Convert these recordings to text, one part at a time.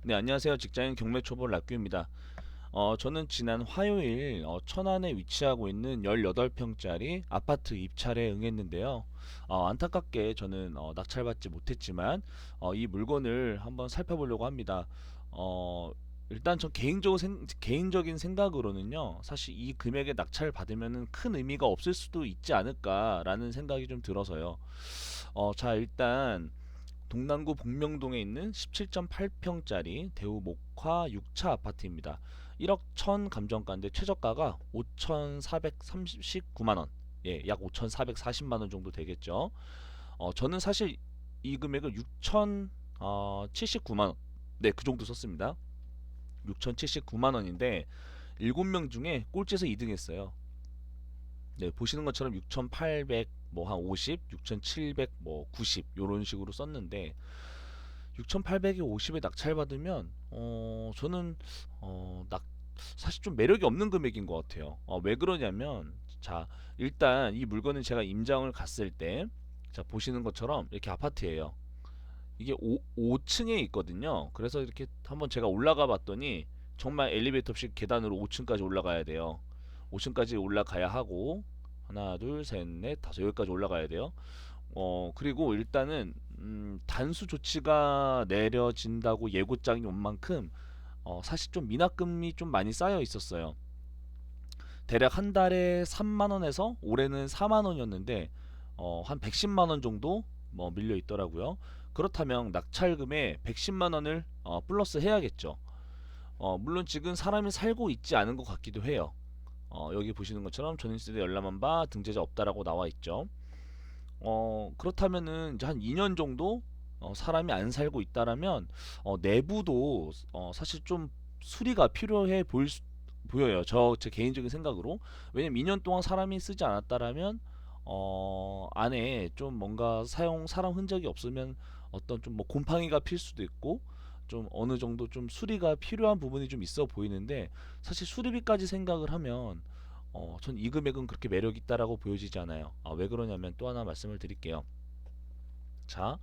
네, 안녕하세요. 직장인 경매 초보 락규입니다. 저는 지난 화요일 천안에 위치하고 있는 18평짜리 아파트 입찰에 응했는데요. 안타깝게 저는 낙찰받지 못했지만 이 물건을 한번 살펴보려고 합니다. 어, 일단 저 개인적인 생각으로는요. 사실 이 금액에 낙찰 받으면은 큰 의미가 없을 수도 있지 않을까라는 생각이 좀 들어서요. 자, 일단 동남구 복명동에 있는 17.8평짜리 대우 목화 6차 아파트입니다. 1억 1천 감정가인데 최저가가 5,439만원, 예, 약 5,440만원 정도 되겠죠. 저는 사실 이 금액을 6,079만원, 네, 그 정도 썼습니다. 6,079만원인데 7명 중에 꼴찌에서 2등 했어요. 네, 보시는 것처럼 6,800 뭐 한 50, 6,700 뭐 90 요런 식으로 썼는데 6,800에 50에 낙찰받으면 저는 낙 사실 좀 매력이 없는 금액인 것 같아요. 왜 그러냐면 자, 일단 이 물건은 제가 임장을 갔을 때 자, 보시는 것처럼 이렇게 아파트예요. 이게 5층에 있거든요. 그래서 이렇게 한번 제가 올라가 봤더니 정말 엘리베이터 없이 계단으로 5층까지 올라가야 돼요. 5층까지 올라가야 하고 하나, 둘, 셋, 넷, 다섯 여기까지 올라가야 돼요. 그리고 일단은 단수 조치가 내려진다고 예고장이 온 만큼 사실 좀 미납금이 좀 많이 쌓여 있었어요. 대략 한 달에 3만 원에서 올해는 4만 원이었는데 한 110만 원 정도 뭐 밀려 있더라고요. 그렇다면 낙찰금에 110만 원을 플러스 해야겠죠. 물론 지금 사람이 살고 있지 않은 것 같기도 해요. 여기 보시는 것처럼 전입세대 열람한 바 등재자 없다라고 나와 있죠. 그렇다면은 이제 한 2년 정도 사람이 안 살고 있다라면 내부도 사실 좀 수리가 필요해 보여요. 제 개인적인 생각으로. 왜냐면 2년 동안 사람이 쓰지 않았다라면 안에 좀 뭔가 사람 흔적이 없으면 어떤 좀 뭐 곰팡이가 필 수도 있고 좀 어느 정도 좀 수리가 필요한 부분이 좀 있어 보이는데 사실 수리비까지 생각을 하면 전 이 금액은 그렇게 매력 있다라고 보여지지 않아요. 왜 그러냐면 또 하나 말씀을 드릴게요. 자,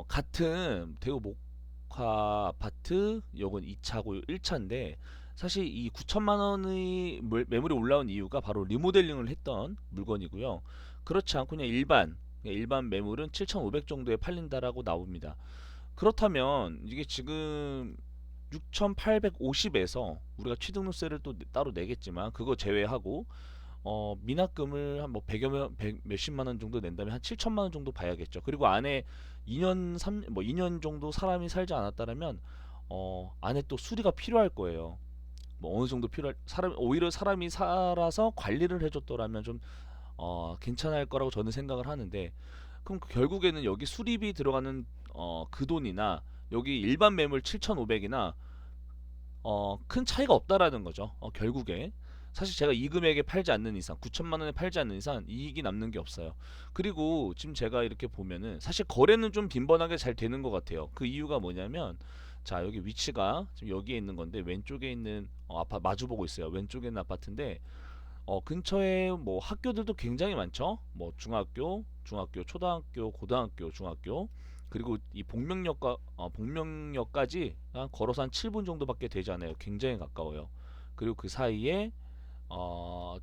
같은 대우 목화 아파트 요건 2차고 1차인데 사실 이 9천만 원의 매물이 올라온 이유가 바로 리모델링을 했던 물건이고요. 그렇지 않고 그냥 일반 매물은 7,500 정도에 팔린다라고 나옵니다. 그렇다면 이게 지금 6,850에서 우리가 취등록세를 또 따로 내겠지만 그거 제외하고 미납금을 한 뭐 100여 몇십만 원 정도 낸다면 한 7천만 원 정도 봐야겠죠. 그리고 안에 2년 정도 사람이 살지 않았다면 안에 또 수리가 필요할 거예요. 뭐 어느 정도 필요할 오히려 사람이 살아서 관리를 해줬더라면 좀 괜찮을 거라고 저는 생각을 하는데 그럼 결국에는 여기 수리비 들어가는 그 돈이나 여기 일반 매물 7,500이나 큰 차이가 없다라는 거죠. 결국에 사실 제가 이 금액에 팔지 않는 이상 9천만 원에 팔지 않는 이상 이익이 남는 게 없어요. 그리고 지금 제가 이렇게 보면은 사실 거래는 좀 빈번하게 잘 되는 것 같아요. 그 이유가 뭐냐면 자, 여기 위치가 지금 여기에 있는 건데 왼쪽에 있는 아파트 마주 보고 있어요. 왼쪽에 있는 아파트인데 근처에 뭐 학교들도 굉장히 많죠. 뭐 중학교, 초등학교, 고등학교, 중학교 그리고 이 복명역까지 걸어서 한 7분 정도밖에 되지 않아요. 굉장히 가까워요. 그리고 그 사이에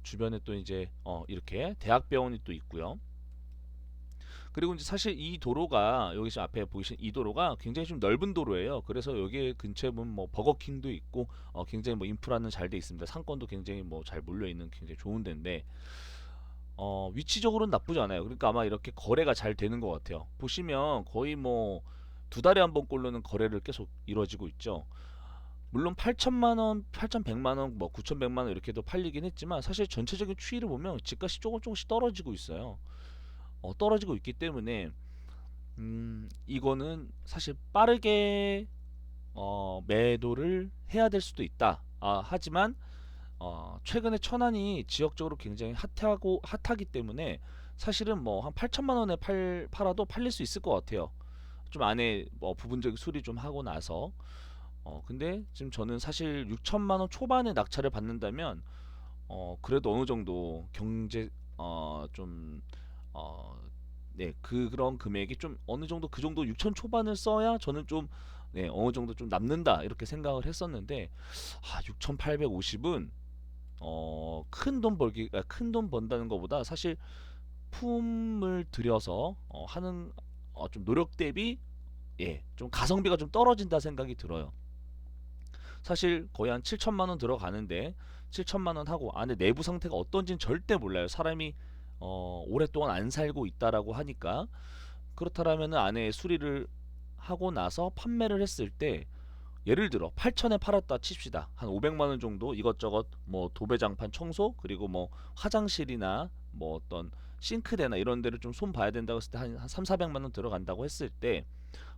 주변에 또 이제 이렇게 대학병원이 또 있고요. 그리고 이제 사실 이 도로가 여기 지금 앞에 보이신 이 도로가 굉장히 좀 넓은 도로예요. 그래서 여기 근처에 보면 뭐 버거킹도 있고 굉장히 뭐 인프라는 잘 돼 있습니다. 상권도 굉장히 뭐 잘 몰려 있는 굉장히 좋은 데인데 위치적으로는 나쁘지 않아요. 그러니까 아마 이렇게 거래가 잘 되는 것 같아요. 보시면 거의 뭐 두 달에 한 번꼴로는 거래를 계속 이루어지고 있죠. 물론 8천만 원, 8,100만 원, 뭐 9,100만 원 이렇게도 팔리긴 했지만 사실 전체적인 추이를 보면 집값이 조금씩 떨어지고 있어요. 떨어지고 있기 때문에 이거는 사실 빠르게 매도를 해야 될 수도 있다. 하지만 최근에 천안이 지역적으로 굉장히 핫하기 때문에 사실은 뭐 한 8천만 원에 팔아도 팔릴 수 있을 것 같아요. 좀 안에 뭐 부분적인 수리 좀 하고 나서 근데 지금 저는 사실 6천만 원 초반에 낙찰을 받는다면 그래도 어느 정도 경제 좀 네, 그런 금액이 좀 어느 정도 그 정도 6천 초반을 써야 저는 좀 네, 어느 정도 좀 남는다 이렇게 생각을 했었는데 6,850은 큰 돈 벌기 큰 돈 번다는 것보다 사실 품을 들여서 하는 좀 노력 대비 좀 가성비가 좀 떨어진다 생각이 들어요. 사실 거의 한 7천만 원 들어가는데 7천만 원 하고 안에 내부 상태가 어떤지는 절대 몰라요. 사람이 오랫동안 안 살고 있다라고 하니까. 그렇다면 안에 수리를 하고 나서 판매를 했을 때 예를 들어 8천에 팔았다 칩시다. 한 500만 원 정도 이것저것 뭐 도배장판 청소 그리고 뭐 화장실이나 뭐 어떤 싱크대나 이런 데를 좀 손 봐야 된다고 했을 때 한 3, 400만 원 들어간다고 했을 때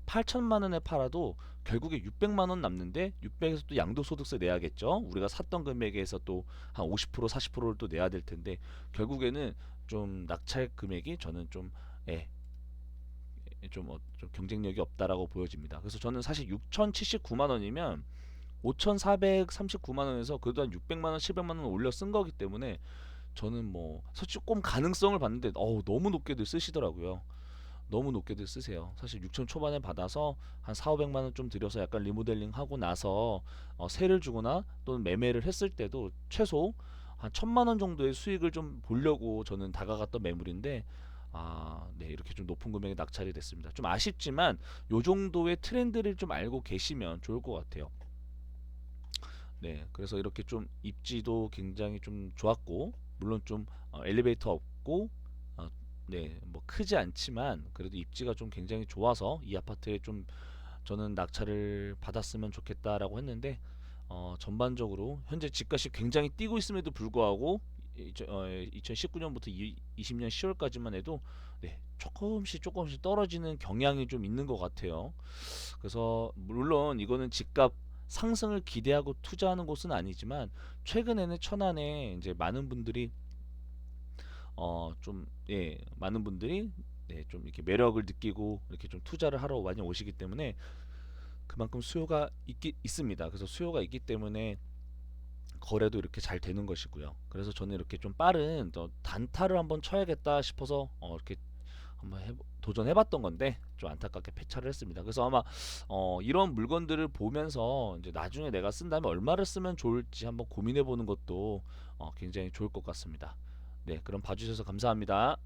8천만 원에 팔아도 결국에 600만 원 남는데 600에서 또 양도소득세 내야겠죠. 우리가 샀던 금액에서 또 한 50% 40%를 또 내야 될 텐데 결국에는 좀 낙찰 금액이 저는 좀 예, 좀 경쟁력이 없다라고 보여집니다. 그래서 저는 사실 6,079만 원이면 5,439만 원에서 그래도 한 600만 원, 700만 원 올려 쓴 거기 때문에 저는 뭐 솔직히 조금 가능성을 봤는데 너무 높게들 쓰시더라고요. 너무 높게들 쓰세요. 사실 6천 초반에 받아서 한 4, 500만 원 좀 들여서 약간 리모델링 하고 나서 세를 주거나 또는 매매를 했을 때도 최소 한 1,000만 원 정도의 수익을 좀 보려고 저는 다가갔던 매물인데 네, 이렇게 좀 높은 금액에 낙찰이 됐습니다. 좀 아쉽지만 요 정도의 트렌드를 좀 알고 계시면 좋을 것 같아요. 네, 그래서 이렇게 좀 입지도 굉장히 좀 좋았고 물론 좀 엘리베이터 없고 어, 네, 뭐 크지 않지만 그래도 입지가 좀 굉장히 좋아서 이 아파트에 좀 저는 낙찰을 받았으면 좋겠다라고 했는데 전반적으로 현재 집값이 굉장히 뛰고 있음에도 불구하고 2019년부터 20년 10월까지만 해도 네, 조금씩 떨어지는 경향이 좀 있는 것 같아요. 그래서 물론 이거는 집값 상승을 기대하고 투자하는 곳은 아니지만 최근에는 천안에 이제 많은 분들이 많은 분들이 좀 이렇게 매력을 느끼고 이렇게 좀 투자를 하러 많이 오시기 때문에 그만큼 수요가 있습니다. 그래서 수요가 있기 때문에 거래도 이렇게 잘 되는 것이고요. 그래서 저는 이렇게 좀 빠른 단타를 한번 쳐야겠다 싶어서 이렇게 한번 도전해봤던 건데 좀 안타깝게 폐차를 했습니다. 그래서 아마 이런 물건들을 보면서 이제 나중에 내가 쓴다면 얼마를 쓰면 좋을지 한번 고민해보는 것도 굉장히 좋을 것 같습니다. 네, 그럼 봐주셔서 감사합니다.